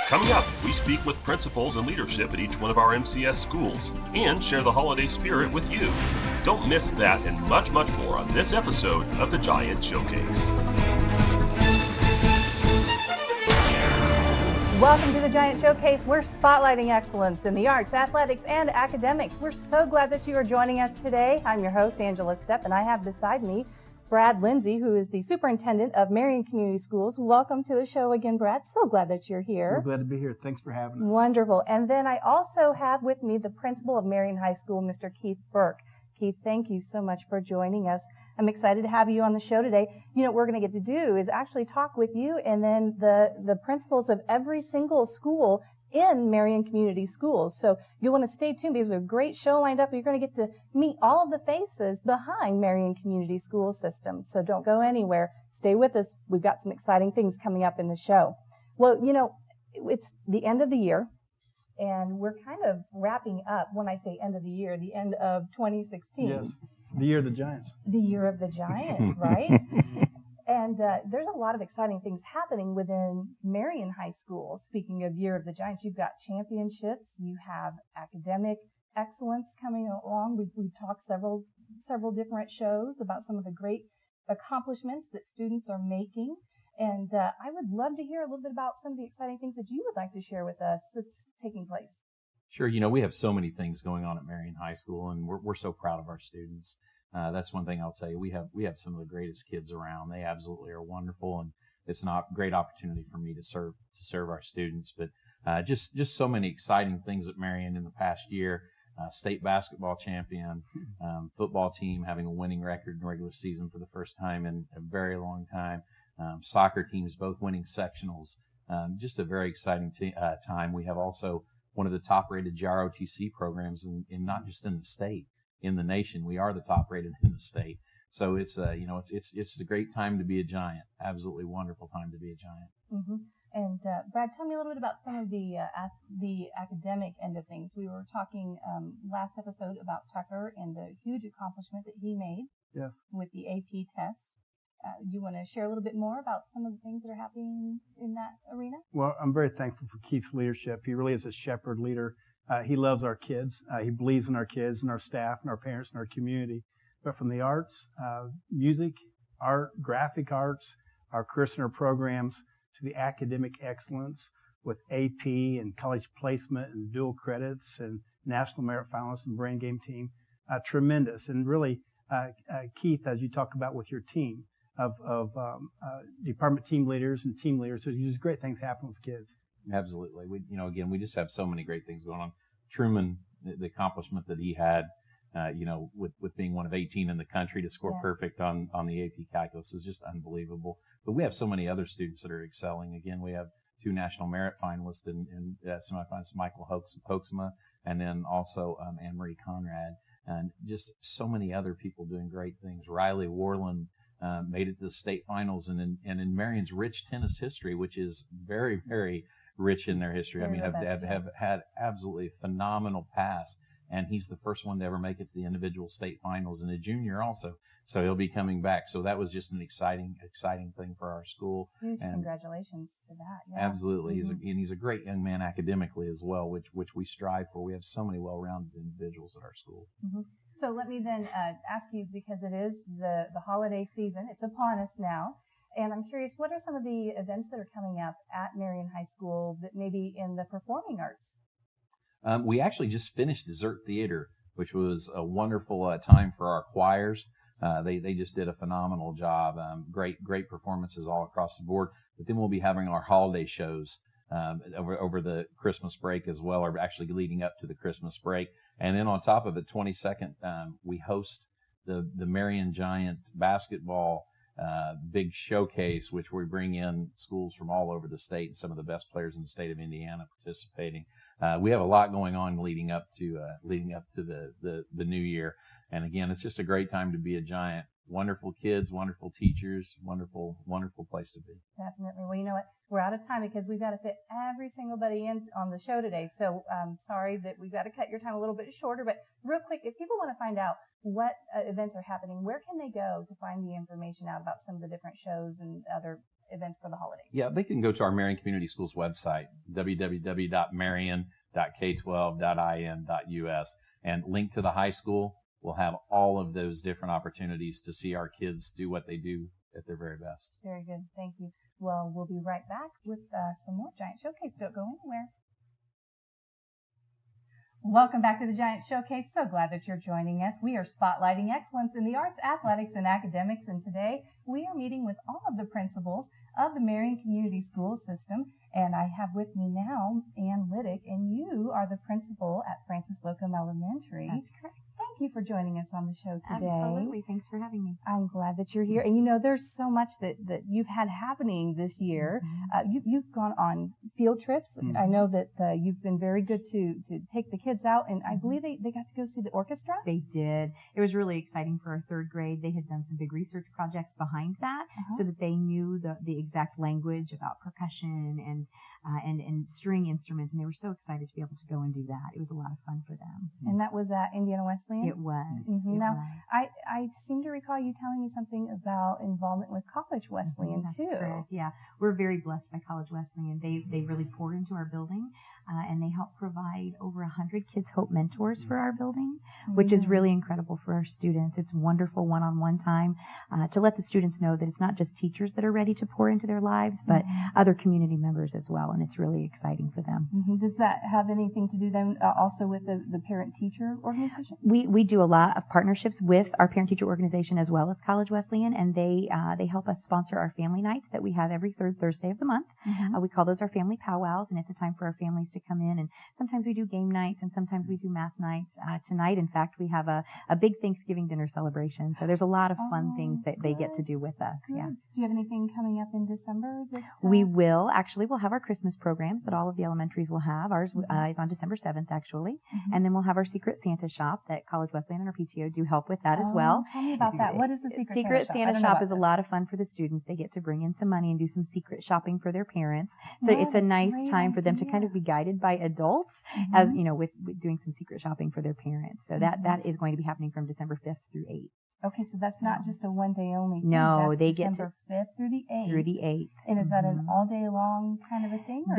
Coming up, we speak with principals and leadership at each one of our MCS schools and share the holiday spirit with you. Don't miss that and much, much more on this episode of the Giant Showcase. Welcome to the Giant Showcase. We're spotlighting excellence in the arts, athletics, and academics. We're so glad that you are joining us today. I'm your host, Angela Stepp, and I have beside me Brad Lindsay, who is the superintendent of Marion Community Schools. Welcome to the show again, Brad. So glad that you're here. I'm glad to be here. Thanks for having us. Wonderful. And then I also have with me the principal of Marion High School, Mr. Keith Burke. Keith, thank you so much for joining us. I'm excited to have you on the show today. You know, what we're going to get to do is actually talk with you and then the principals of every single school in Marion Community Schools. So you'll want to stay tuned because we have a great show lined up. You're going to get to meet all of the faces behind Marion Community School System. So don't go anywhere. Stay with us. We've got some exciting things coming up in the show. Well, you know, it's the end of the year, and we're kind of wrapping up, when I say end of the year, the end of 2016. Yes, the year of the Giants. The year of the Giants, right? And there's a lot of exciting things happening within Marion High School. Speaking of Year of the Giants, you've got championships, you have academic excellence coming along. We've talked several different shows about some of the great accomplishments that students are making. And I would love to hear a little bit about some of the exciting things that you would like to share with us that's taking place. Sure. You know, we have so many things going on at Marion High School, and we're so proud of our students. That's one thing I'll tell you. We have some of the greatest kids around. They absolutely are wonderful, and it's a great opportunity for me to serve our students. But just so many exciting things at Marion in the past year. State basketball champion, football team having a winning record in regular season for the first time in a very long time. Soccer teams both winning sectionals. Just a very exciting time. We have also one of the top-rated GROTC programs in not just in the state, in the nation. We are the top-rated in the state. So it's it's a great time to be a Giant. Absolutely wonderful time to be a Giant. Mm-hmm. And Brad, tell me a little bit about some of the academic end of things. We were talking last episode about Tucker and the huge accomplishment that he made. Yes. With the AP test. You want to share a little bit more about some of the things that are happening in that arena? Well, I'm very thankful for Keith's leadership. He really is a shepherd leader. He loves our kids. He believes in our kids and our staff and our parents and our community. But from the arts, music, art, graphic arts, our curricular programs, to the academic excellence with AP and college placement and dual credits and national merit finalists and brain game team, tremendous. And really, Keith, as you talk about with your team of department team leaders and team leaders, there's just great things happen with kids. Absolutely. We just have so many great things going on. Truman, the accomplishment that he had, with being one of 18 in the country to score perfect on the AP calculus is just unbelievable. But we have so many other students that are excelling. Again, we have 2 national merit finalists in semifinals, Michael Hoaxma, and then also Anne-Marie Conrad, and just so many other people doing great things. Riley Warland made it to the state finals, and in Marion's rich tennis history, which is very, very rich in their history. Very have had absolutely phenomenal past. And he's the first one to ever make it to the individual state finals, and a junior also. So he'll be coming back. So that was just an exciting thing for our school. Huge congratulations to that. Yeah. Absolutely. Mm-hmm. He's a great young man academically as well, which we strive for. We have so many well-rounded individuals at our school. Mm-hmm. So let me then ask you, because it is the holiday season. It's upon us now. And I'm curious, what are some of the events that are coming up at Marion High School that maybe in the performing arts? We actually just finished Dessert Theater, which was a wonderful time for our choirs. They just did a phenomenal job. Great performances all across the board. But then we'll be having our holiday shows over the Christmas break as well, or actually leading up to the Christmas break. And then on top of it, 22nd, we host the Marion Giant basketball big showcase, which we bring in schools from all over the state and some of the best players in the state of Indiana participating. We have a lot going on leading up to the new year. And again, it's just a great time to be a Giant. Wonderful kids, wonderful teachers, wonderful place to be. Definitely. Well, you know what? We're out of time because we've got to fit every single buddy in on the show today. So I'm sorry that we've got to cut your time a little bit shorter. But real quick, if people want to find out what events are happening, where can they go to find the information out about some of the different shows and other events for the holidays? Yeah, they can go to our Marion Community Schools website, www.marion.k12.in.us, and link to the high school. We'll have all of those different opportunities to see our kids do what they do at their very best. Very good. Thank you. Well, we'll be right back with some more Giant Showcase. Don't go anywhere. Welcome back to the Giant Showcase. So glad that you're joining us. We are spotlighting excellence in the arts, athletics, and academics. And today we are meeting with all of the principals of the Marion Community School System. And I have with me now Ann Liddick, and you are the principal at Francis Locum Elementary. That's correct. Thank you for joining us on the show today. Absolutely. Thanks for having me. I'm glad that you're here. And you know, there's so much that you've had happening this year. You've gone on field trips. I know that you've been very good to take the kids out, and I believe they got to go see the orchestra. They did. It was really exciting for our third grade. They had done some big research projects behind that so that they knew the exact language about percussion and string instruments, and they were so excited to be able to go and do that. It was a lot of fun for them. And that was at Indiana Wesleyan? It was. Now, I seem to recall you telling me something about involvement with College Wesleyan, That's too. correct. Yeah. We're very blessed by College Wesleyan. They really pour into our building, and they help provide over 100 Kids Hope mentors for our building, which is really incredible for our students. It's wonderful one-on-one time to let the students know that it's not just teachers that are ready to pour into their lives, but other community members as well, and it's really exciting for them. Does that have anything to do then also with the parent-teacher organization? We do a lot of partnerships with our parent-teacher organization as well as College Wesleyan, and they help us sponsor our family nights that we have every third Thursday of the month. We call those our family powwows, and it's a time for our families to come in, and sometimes we do game nights and sometimes we do math nights. Tonight, in fact, we have a big Thanksgiving dinner celebration, so there's a lot of fun things that they get to do with us. Good. Yeah. Do you have anything coming up in December? We will. Actually, we'll have our Christmas programs that all of the elementaries will have. Ours is on December 7th, actually. And then we'll have our Secret Santa shop that College Wesleyan and our PTO do help with that as well. Tell me about that. What is the Secret Santa shop? Santa shop is a lot of fun for the students. They get to bring in some money and do some secret shopping for their parents. So it's a nice time for them to kind of be guided by adults as, you know, with doing some secret shopping for their parents. So that is going to be happening from December 5th through 8th. Okay, so that's not just a one-day only thing. No, that's they December get 5th through the 8th. Through the 8th. And is that an all-day-long kind of a thing? Or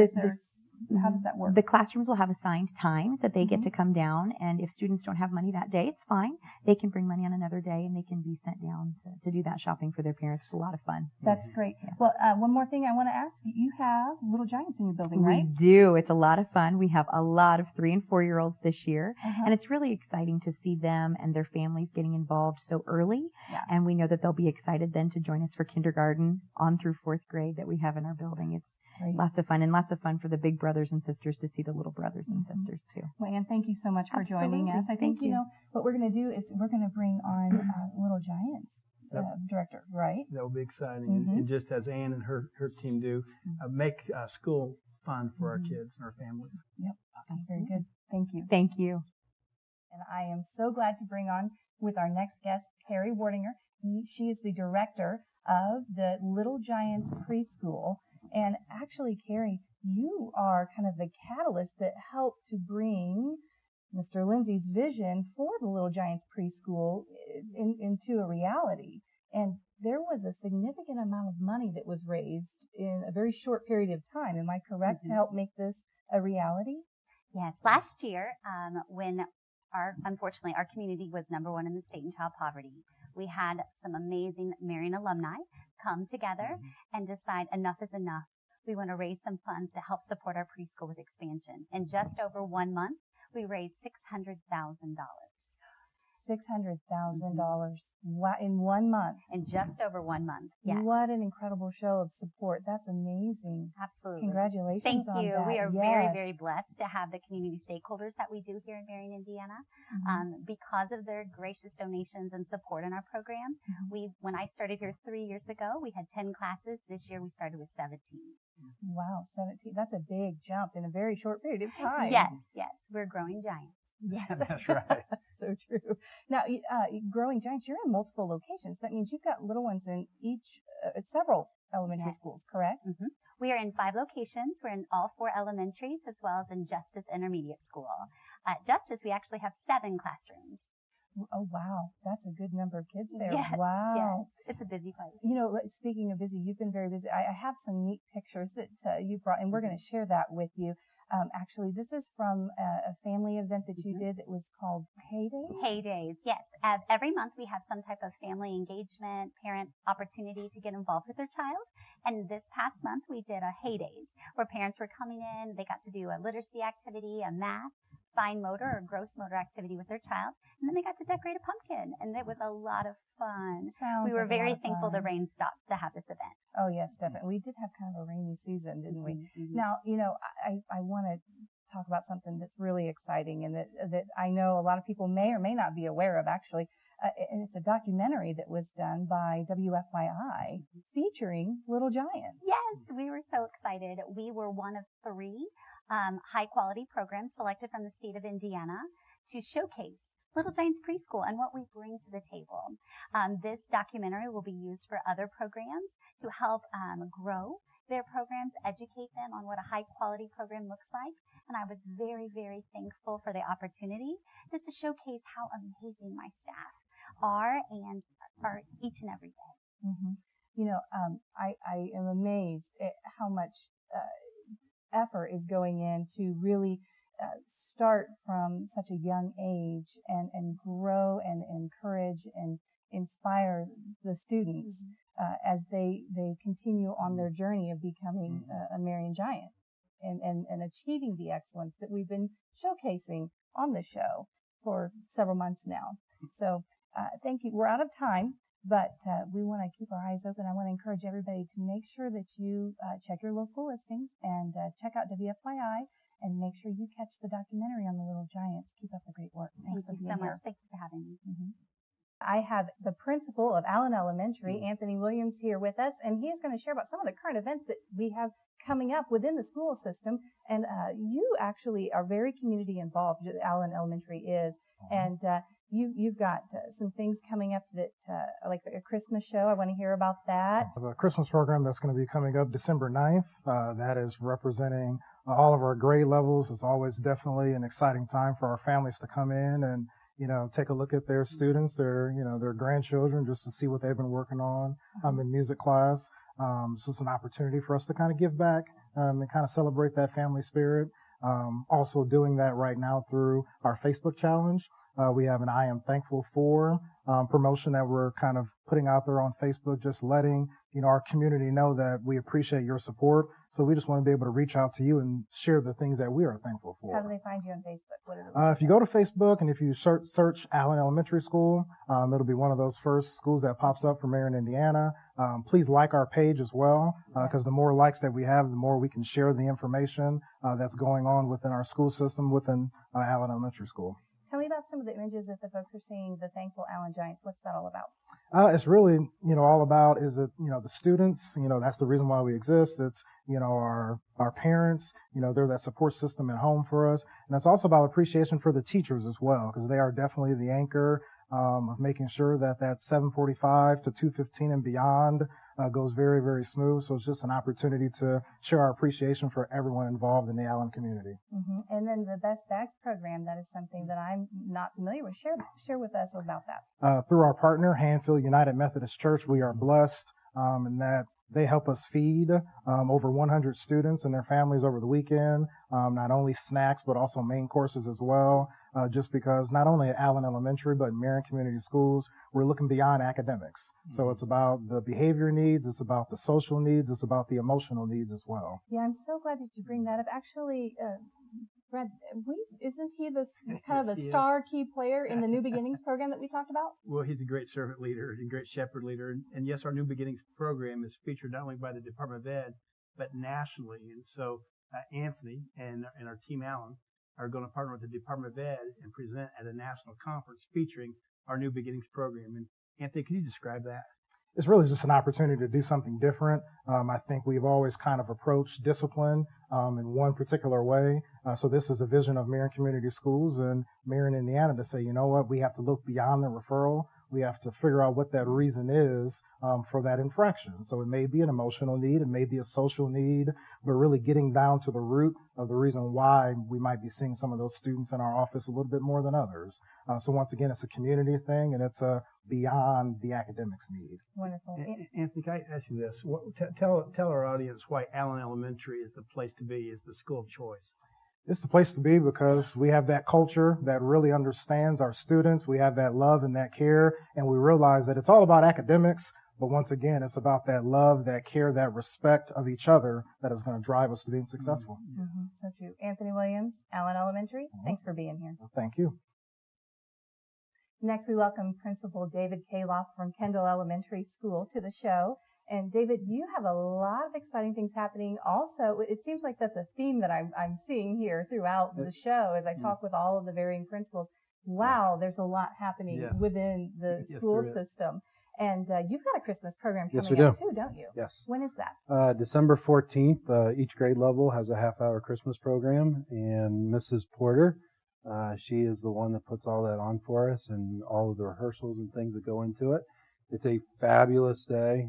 how does that work? The classrooms will have assigned times that they get to come down, and if students don't have money that day, it's fine. They can bring money on another day, and they can be sent down to do that shopping for their parents. It's a lot of fun. That's great. Yeah. Well, one more thing I want to ask. You have Little Giants in your building, right? We do. It's a lot of fun. We have a lot of 3- and 4-year-olds this year, and it's really exciting to see them and their families getting involved so early. Yeah. And we know that they'll be excited then to join us for kindergarten on through 4th grade that we have in our building. It's lots of fun, and lots of fun for the big brothers and sisters to see the little brothers and sisters too. Well, Ann, thank you so much for joining us. I think, you know, what we're going to do is we're going to bring on Little Giants director, right? That will be exciting. And just as Ann and her team do, make school fun for our kids and our families. Yep. Okay, very good. Thank you. Thank you. And I am so glad to bring on with our next guest, Carrie Wardinger. She is the director of the Little Giants preschool. And actually, Carrie, you are kind of the catalyst that helped to bring Mr. Lindsay's vision for the Little Giants preschool into a reality. And there was a significant amount of money that was raised in a very short period of time. Am I correct to help make this a reality? Yes. Last year, when unfortunately our community was #1 in the state in child poverty, we had some amazing Marion alumni come together and decide enough is enough. We want to raise some funds to help support our preschool with expansion. In just over 1 month, we raised $600,000. $600,000 in 1 month. In just over 1 month. Yes. What an incredible show of support. That's amazing. Absolutely. Congratulations Thank on you. that. We are very, very blessed to have the community stakeholders that we do here in Marion, Indiana. Because of their gracious donations and support in our program. When I started here 3 years ago, we had 10 classes. This year we started with 17. Wow, 17. That's a big jump in a very short period of time. Yes. We're growing giants. Yes, that's right. So true. Now, growing giants, you're in multiple locations. That means you've got little ones in several elementary schools, correct? We are in 5 locations. We're in all 4 elementaries as well as in Justice Intermediate School. At Justice, we actually have 7 classrooms. Oh, wow. That's a good number of kids there. Yes, Wow. yes. It's a busy place. You know, speaking of busy, you've been very busy. I have some neat pictures that you brought, and we're going to share that with you. Actually, this is from a family event that you did that was called Heydays. Heydays, yes. Every month we have some type of family engagement, parent opportunity to get involved with their child. And this past month we did a Heydays where parents were coming in. They got to do a literacy activity, a math, fine motor or gross motor activity with their child. And then they got to decorate a pumpkin. And it was a lot of fun. Sounds we were like a very lot of thankful fun. the rain stopped to have this event. Oh, yes, definitely. We did have kind of a rainy season, didn't we? Mm-hmm. Now, you know, I want to talk about something that's really exciting and that I know a lot of people may or may not be aware of, actually. And it's a documentary that was done by WFYI featuring Little Giants. Yes, we were so excited. We were one of 3 high-quality programs selected from the state of Indiana to showcase Little Giants Preschool and what we bring to the table. This documentary will be used for other programs to help grow their programs, educate them on what a high-quality program looks like. And I was very, very thankful for the opportunity just to showcase how amazing my staff are each and every day. Mm-hmm. You know, I am amazed at how much effort is going in to really start from such a young age and grow and encourage and inspire the students as they continue on their journey of becoming a Marion Giant and achieving the excellence that we've been showcasing on the show for several months now. So thank you. We're out of time, but we want to keep our eyes open. I want to encourage everybody to make sure that you check your local listings and check out WFYI and make sure you catch the documentary on the Little Giants. Keep up the great work. Thanks for being so here. much. Thank you for having me. Mm-hmm. I have the principal of Allen Elementary, Anthony Williams, here with us, and he's going to share about some of the current events that we have coming up within the school system. And you actually are very community involved, Allen Elementary is, and you've got some things coming up that, like a Christmas show. I want to hear about that. The Christmas program that's going to be coming up December 9th, that is representing all of our grade levels. It's always definitely an exciting time for our families to come in and, you know, take a look at their students, their grandchildren, just to see what they've been working on in music class. So it's an opportunity for us to kind of give back and kind of celebrate that family spirit. Also doing that right now through our Facebook challenge. We have an I Am Thankful For promotion that we're kind of putting out there on Facebook, just letting, you know, our community know that we appreciate your support. So we just want to be able to reach out to you and share the things that we are thankful for. How do they find you on Facebook? What are if you go to Facebook and if you search Allen Elementary School, it'll be one of those first schools that pops up for Marion, Indiana. Please like our page as well, because the more likes that we have, the more we can share the information that's going on within our school system within Allen Elementary School. Tell me about some of the images that the folks are seeing, the Thankful Allen Giants. What's that all about? It's really, you know, all about is it, you know, the students, you know, that's the reason why we exist. It's, you know, our parents, you know, they're that support system at home for us. And it's also about appreciation for the teachers as well, because they are definitely the anchor of making sure that 7:45 to 2:15 and beyond goes very, very smooth. So it's just an opportunity to share our appreciation for everyone involved in the Allen community. Mm-hmm. And then the Best Bags program, that is something that I'm not familiar with. Share with us about that. Through our partner, Hanfield United Methodist Church, we are blessed in that they help us feed over 100 students and their families over the weekend, not only snacks, but also main courses as well. Just because not only at Allen Elementary, but in Marion Community Schools, we're looking beyond academics. Mm-hmm. So it's about the behavior needs, it's about the social needs, it's about the emotional needs as well. Yeah, I'm so glad that you bring that up. Actually, Brad, isn't he the kind of the star key player in the New Beginnings program that we talked about? Well, he's a great servant leader and great shepherd leader. And yes, our New Beginnings program is featured not only by the Department of Ed, but nationally. And so Anthony and our team Allen are going to partner with the Department of Ed and present at a national conference featuring our New Beginnings program. And Anthony, can you describe that? It's really just an opportunity to do something different. I think we've always kind of approached discipline in one particular way. So this is a vision of Marion Community Schools and Marion, Indiana, to say, you know what, we have to look beyond the referral. we have to figure out what that reason is for that infraction. So it may be an emotional need, it may be a social need, but really getting down to the root of the reason why we might be seeing some of those students in our office a little bit more than others. So once again, it's a community thing, and it's beyond the academics need. Wonderful. Anthony, can I ask you this? Tell our audience why Allen Elementary is the place to be, is the school of choice. It's the place to be because we have that culture that really understands our students. We have that love and that care, and we realize that it's all about academics, but once again, it's about that love, that care, that respect of each other that is going to drive us to being successful. Mm-hmm. So true. Anthony Williams, Allen Elementary, thanks for being here. Thank you. Next, we welcome Principal David Kaloff from Kendall Elementary School to the show. And David, you have a lot of exciting things happening. Also, it seems like that's a theme that I'm seeing here throughout the show as I talk with all of the varying principals. Wow, there's a lot happening within the school system. And you've got a Christmas program coming up too, don't you? Yes. When is that? December 14th. Each grade level has a half-hour Christmas program, and Mrs. Porter, she is the one that puts all that on for us and all of the rehearsals and things that go into it. It's a fabulous day.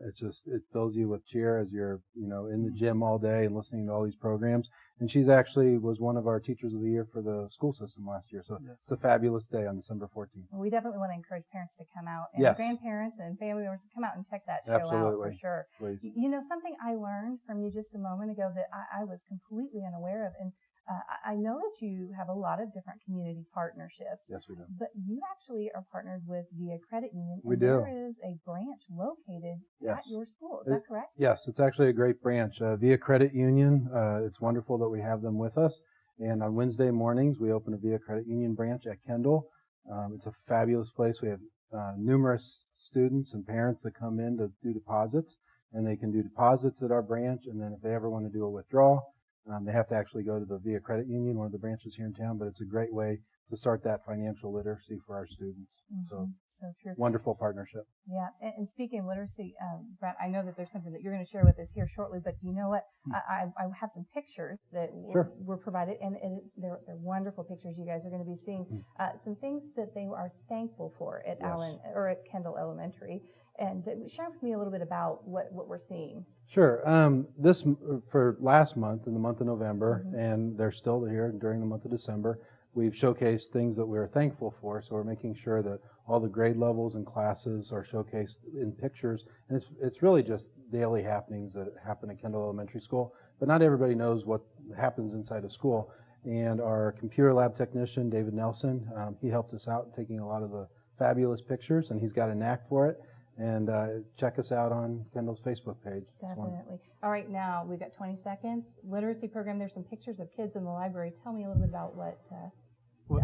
It fills you with cheer as you're, in the gym all day and listening to all these programs. And she's actually was one of our teachers of the year for the school system last year. So it's a fabulous day on December 14th. Well, we definitely want to encourage parents to come out and grandparents and family members to come out and check that show out for sure. Please. Something I learned from you just a moment ago that I was completely unaware of, and I know that you have a lot of different community partnerships. Yes, we do. But you actually are partnered with Via Credit Union. We do. There is a branch located at your school. Is that correct? Yes, it's actually a great branch. Via Credit Union, it's wonderful that we have them with us. And on Wednesday mornings, we open a Via Credit Union branch at Kendall. It's a fabulous place. We have numerous students and parents that come in to do deposits. And they can do deposits at our branch. And then if they ever want to do a withdrawal, they have to actually go to the Via Credit Union, one of the branches here in town, but it's a great way to start that financial literacy for our students. Mm-hmm. So true. Wonderful partnership. Yeah. And speaking of literacy, Brett, I know that there's something that you're going to share with us here shortly, but do you know what? I have some pictures that were provided, and they're wonderful pictures you guys are going to be seeing. Some things that they are thankful for at at Kendall Elementary. And share with me a little bit about what we're seeing. Sure. This for last month, in the month of November, and they're still here during the month of December, we've showcased things that we're thankful for. So we're making sure that all the grade levels and classes are showcased in pictures. And it's really just daily happenings that happen at Kendall Elementary School. But not everybody knows what happens inside a school. And our computer lab technician, David Nelson, he helped us out taking a lot of the fabulous pictures, and he's got a knack for it. And check us out on Kendall's Facebook page. Definitely. All right, now we've got 20 seconds. Literacy program, there's some pictures of kids in the library. Tell me a little bit about what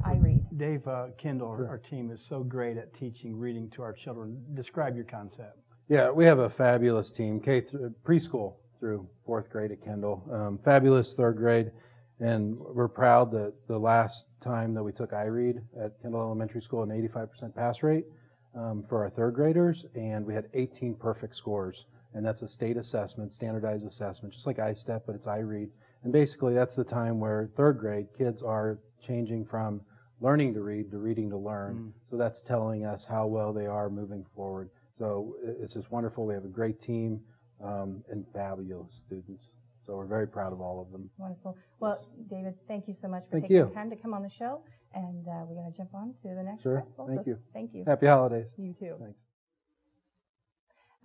I read. Dave, Kendall, our team is so great at teaching reading to our children. Describe your concept. Yeah, we have a fabulous team, preschool through 4th grade at Kendall. Fabulous 3rd grade. And we're proud that the last time that we took iRead at Kendall Elementary School, an 85% pass rate. For our 3rd graders, and we had 18 perfect scores. And that's a state assessment, standardized assessment, just like iStep, but it's iRead. And basically that's the time where 3rd grade kids are changing from learning to read to reading to learn. So that's telling us how well they are moving forward. So it's just wonderful. We have a great team and fabulous students. So we're very proud of all of them. Wonderful. Well, David, thank you so much for taking the time to come on the show. And we're going to jump on to the next principal. Thank you. Thank you. Happy holidays. You too. Thanks.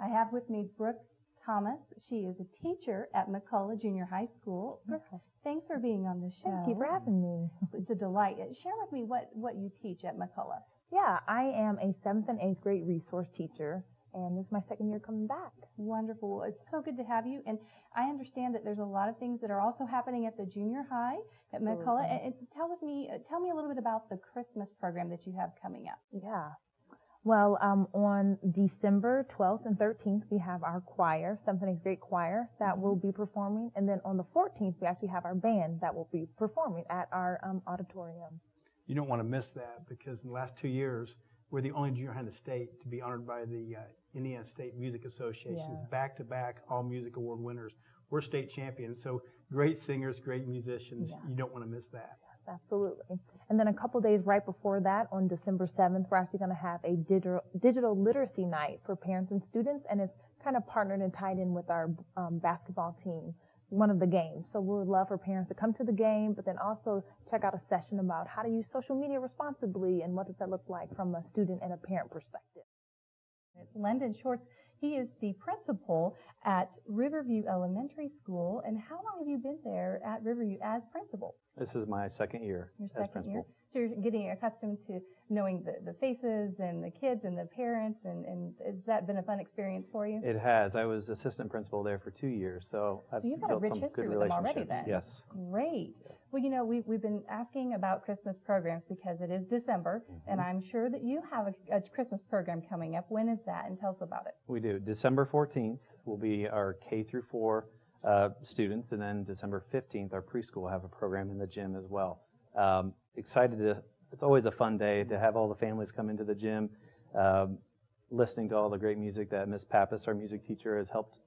I have with me Brooke Thomas. She is a teacher at McCullough Junior High School. Brooke, thanks for being on the show. Thank you for having me. It's a delight. Share with me what you teach at McCullough. Yeah, I am a 7th and 8th grade resource teacher, and this is my 2nd year coming back. Wonderful. It's so good to have you. And I understand that there's a lot of things that are also happening at the junior high at McCullough. And tell me a little bit about the Christmas program that you have coming up. Yeah. Well, on December 12th and 13th, we have our choir, 7th and 8th grade choir, that will be performing. And then on the 14th, we actually have our band that will be performing at our auditorium. You don't want to miss that, because in the last 2 years, we're the only junior high in the state to be honored by the Indiana State Music Association's back-to-back All-Music Award winners. We're state champions, so great singers, great musicians. You don't want to miss that. absolutely. And then a couple days right before that, on December 7th, we're actually going to have a digital literacy night for parents and students, and it's kind of partnered and tied in with our basketball team, one of the games. So we would love for parents to come to the game, but then also check out a session about how to use social media responsibly and what does that look like from a student and a parent perspective. It's Lendon Shorts. He is the principal at Riverview Elementary School. And how long have you been there at Riverview as principal? This is my second year Your as second principal. year. So you're getting accustomed to knowing the faces and the kids and the parents, and has that been a fun experience for you? It has. I was assistant principal there for 2 years, so I've you've got a built rich some history good with them already relationships. then. Yes. Great. Well, you know, we've been asking about Christmas programs because it is December, and I'm sure that you have a Christmas program coming up. When is that? And tell us about it. We do. December 14th will be our K through 4 students, and then December 15th, our preschool will have a program in the gym as well. Excited to, it's always a fun day to have all the families come into the gym, listening to all the great music that Miss Pappas, our music teacher, has helped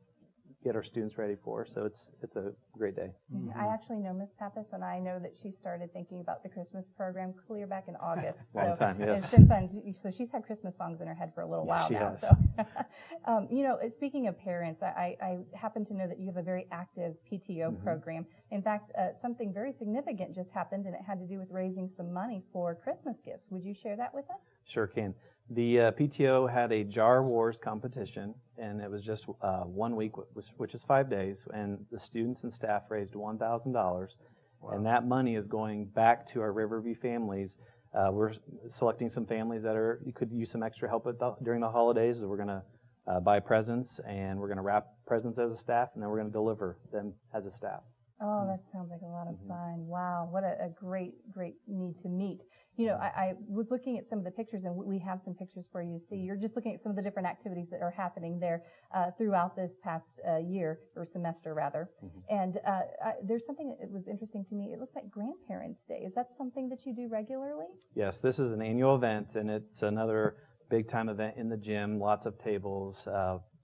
get our students ready for. So it's a great day. I actually know Miss Pappas, and I know that she started thinking about the Christmas program clear back in August. Long time, yes. It's been fun. So she's had Christmas songs in her head for a little while She now. has. So, you know, speaking of parents, I happen to know that you have a very active PTO program. In fact, something very significant just happened, and it had to do with raising some money for Christmas gifts. Would you share that with us? Sure can. The PTO had a Jar Wars competition, and it was just 1 week, which is 5 days, and the students and staff raised $1,000, and that money is going back to our Riverview families. We're selecting some families that you could use some extra help during the holidays. We're going to buy presents, and we're going to wrap presents as a staff, and then we're going to deliver them as a staff. Oh, that sounds like a lot of fun. Wow, what a great need to meet. You know, I was looking at some of the pictures, and we have some pictures for you to see. You're just looking at some of the different activities that are happening there throughout this past year, or semester rather. And there's something that was interesting to me. It looks like Grandparents' Day. Is that something that you do regularly? Yes, this is an annual event, and it's another big-time event in the gym, lots of tables,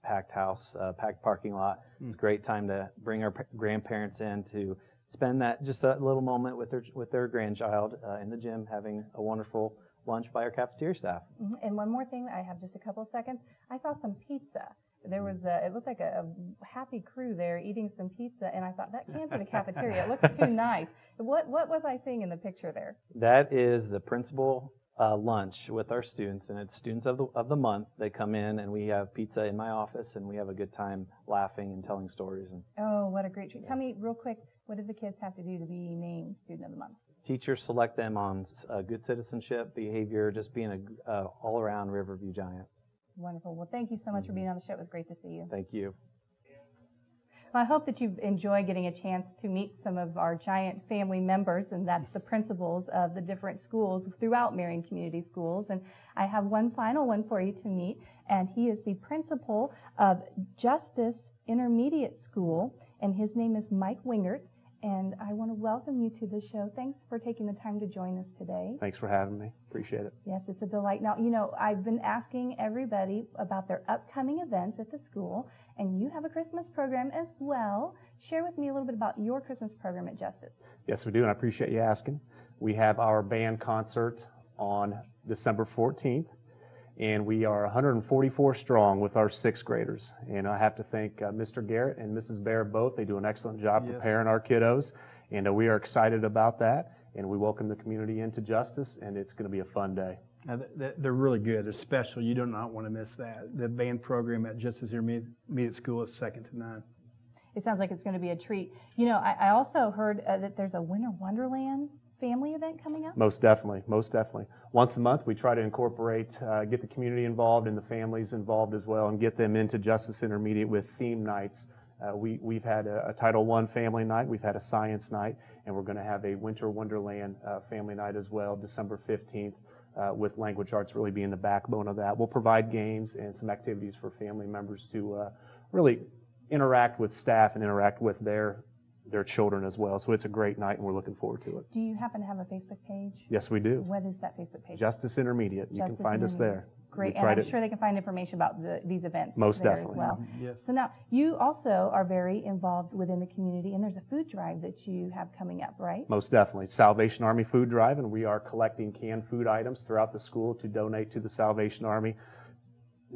packed house, packed parking lot. It's a great time to bring our grandparents in to spend that little moment with their grandchild in the gym, having a wonderful lunch by our cafeteria staff. And one more thing, I have just a couple of seconds. I saw some pizza. There was it looked like a happy crew there eating some pizza, and I thought that can't be the cafeteria. It looks too nice. What was I seeing in the picture there? That is the principal lunch with our students, and it's students of the month. They come in, and we have pizza in my office, and we have a good time laughing and telling stories. Oh, what a great treat. Tell me real quick, what did the kids have to do to be named Student of the Month? Teachers select them on good citizenship, behavior, just being a all-around Riverview Giant. Wonderful. Well, thank you so much for being on the show. It was great to see you. Thank you. Well, I hope that you enjoy getting a chance to meet some of our Giant family members, and that's the principals of the different schools throughout Marion Community Schools. And I have one final one for you to meet, and he is the principal of Justice Intermediate School, and his name is Mike Wingert. And I want to welcome you to the show. Thanks for taking the time to join us today. Thanks for having me. Appreciate it. Yes, it's a delight. Now, you know, I've been asking everybody about their upcoming events at the school, and you have a Christmas program as well. Share with me a little bit about your Christmas program at Justice. Yes, we do, and I appreciate you asking. We have our band concert on December 14th, and we are 144 strong with our sixth graders. And I have to thank Mr. Garrett and Mrs. Bear both. They do an excellent job preparing our kiddos, and we are excited about that. And we welcome the community into Justice, and it's going to be a fun day. They're really good. They're special. You do not want to miss that. The band program at Justice Intermediate School is second to none. It sounds like it's going to be a treat. You know, I also heard that there's a Winter Wonderland family event coming up? Most definitely, most definitely. Once a month, we try to incorporate, get the community involved and the families involved as well, and get them into Justice Intermediate with theme nights. We've had a Title I family night, we've had a science night, and we're going to have a Winter Wonderland family night as well, December 15th, with language arts really being the backbone of that. We'll provide games and some activities for family members to really interact with staff and interact with their their children as well. So it's a great night, and we're looking forward to it. Do you happen to have a Facebook page? Yes, we do. What is that Facebook page? Justice Intermediate. You can find us there. Great, and I'm sure they can find information about these events Most there definitely. as well. Yes. So now, you also are very involved within the community, and there's a food drive that you have coming up, right? Most definitely. Salvation Army Food Drive, and we are collecting canned food items throughout the school to donate to the Salvation Army,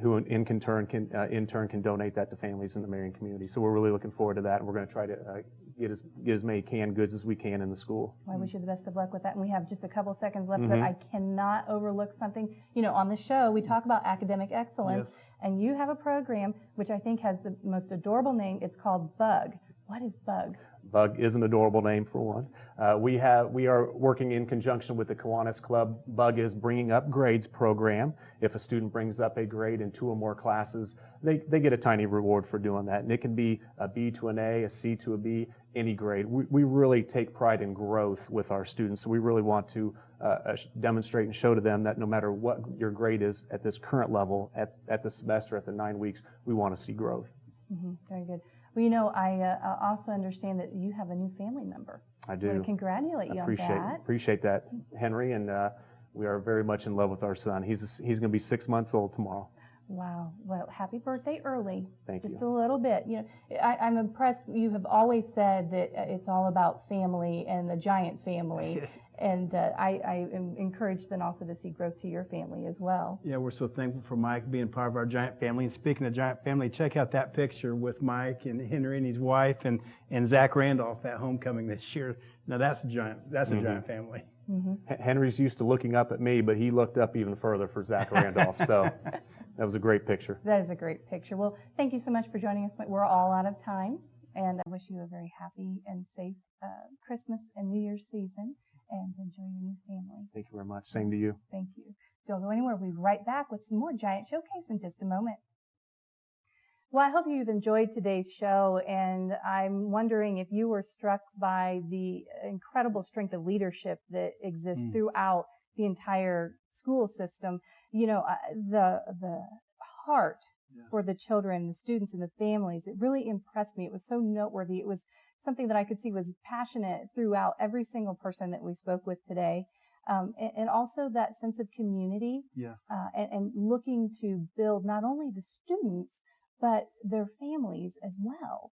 who in turn can donate that to families in the Marion community. So we're really looking forward to that, and we're going to try to get as many canned goods as we can in the school. Well, I wish you the best of luck with that. And we have just a couple seconds left, Mm-hmm. but I cannot overlook something. You know, on the show, we talk about academic excellence, Yes. and you have a program which I think has the most adorable name. It's called Bug. What is Bug? Bug is an adorable name for one. We are working in conjunction with the Kiwanis Club. Bug is Bringing Up Grades program. If a student brings up a grade in 2 or more classes, they get a tiny reward for doing that. And it can be a B to an A, a C to a B, any grade. We really take pride in growth with our students. So we really want to demonstrate and show to them that no matter what your grade is at this current level, at the semester, at the 9 weeks, we want to see growth. Mm-hmm. Very good. Well, you know, I also understand that you have a new family member. I do. I want to congratulate you on that. Appreciate that, Henry, and we are very much in love with our son. He's going to be 6 months old tomorrow. Wow. Well, happy birthday early. Thank you. Just a little bit. You know, I'm impressed. You have always said that it's all about family and the giant family. And I am encouraged then also to see growth to your family as well. Yeah, we're so thankful for Mike being part of our giant family. And speaking of giant family, check out that picture with Mike and Henry and his wife and Zach Randolph at homecoming this year. Now that's a giant family. Mm-hmm. Henry's used to looking up at me, but he looked up even further for Zach Randolph. So that was a great picture. That is a great picture. Well, thank you so much for joining us. We're all out of time, and I wish you a very happy and safe Christmas and New Year's season, and enjoy your new family. Thank you very much. Same to you. Thank you. Don't go anywhere. We'll be right back with some more Giant Showcase in just a moment. Well, I hope you've enjoyed today's show, and I'm wondering if you were struck by the incredible strength of leadership that exists throughout the entire school system. You know, the heart for the children, the students, and the families, it really impressed me. It was so noteworthy. It was something that I could see was passionate throughout every single person that we spoke with today. And also that sense of community. Yes. And looking to build not only the students, but their families as well.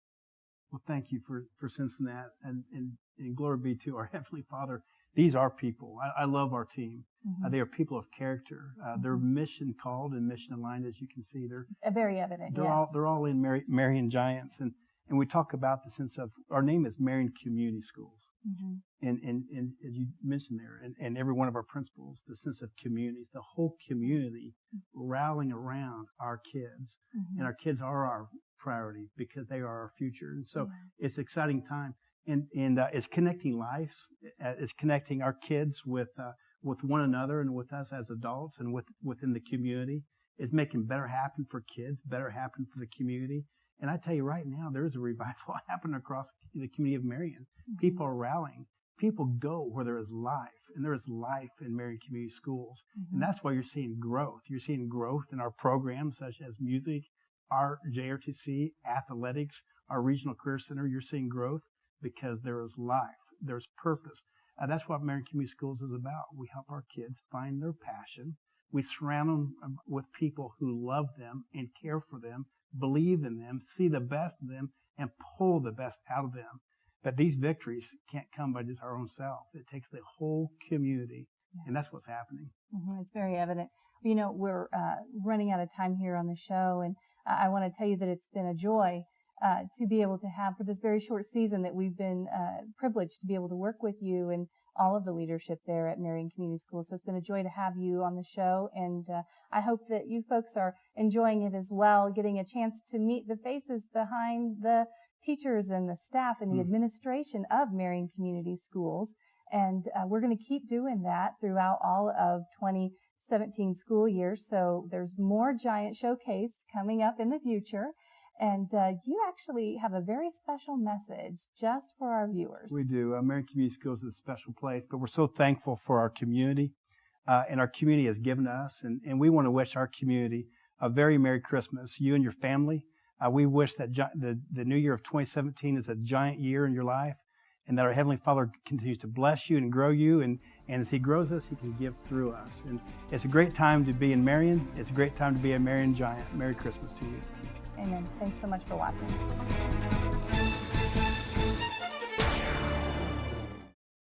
Well, thank you for sensing that, and glory be to our Heavenly Father. These are people. I love our team. Mm-hmm. They are people of character. They're mission called and mission aligned, as you can see. It's very evident. They're all in Marion Giants, and we talk about the sense of our name is Marion Community Schools, and as you mentioned there, and every one of our principals, the sense of communities, the whole community rallying around our kids, and our kids are our priority because they are our future, and so it's an exciting time. And it's connecting lives. It's connecting our kids with one another and with us as adults and within the community. It's making better happen for kids, better happen for the community. And I tell you right now, there's a revival happening across the community of Marion. People are rallying. People go where there is life, and there is life in Marion Community Schools. And that's why you're seeing growth. You're seeing growth in our programs such as music, art, JRTC, athletics, our regional career center. You're seeing growth because there is life, there's purpose. That's what Marion Community Schools is about. We help our kids find their passion. We surround them with people who love them and care for them, believe in them, see the best of them, and pull the best out of them. But these victories can't come by just our own self. It takes the whole community, and that's what's happening. It's very evident. You know, we're running out of time here on the show, and I want to tell you that it's been a joy to be able to have for this very short season that we've been privileged to be able to work with you and all of the leadership there at Marion Community Schools. So it's been a joy to have you on the show, and I hope that you folks are enjoying it as well, getting a chance to meet the faces behind the teachers and the staff and the administration of Marion Community Schools. And we're going to keep doing that throughout all of 2017 school year. So there's more Giant Showcase coming up in the future. And you actually have a very special message just for our viewers. We do. Marion Community Schools is a special place, but we're so thankful for our community. And our community has given us, and we want to wish our community a very Merry Christmas. You and your family, We wish that the new year of 2017 is a giant year in your life, and that our Heavenly Father continues to bless you and grow you, and as He grows us, He can give through us. And it's a great time to be in Marion. It's a great time to be a Marion Giant. Merry Christmas to you. Amen. Thanks so much for watching.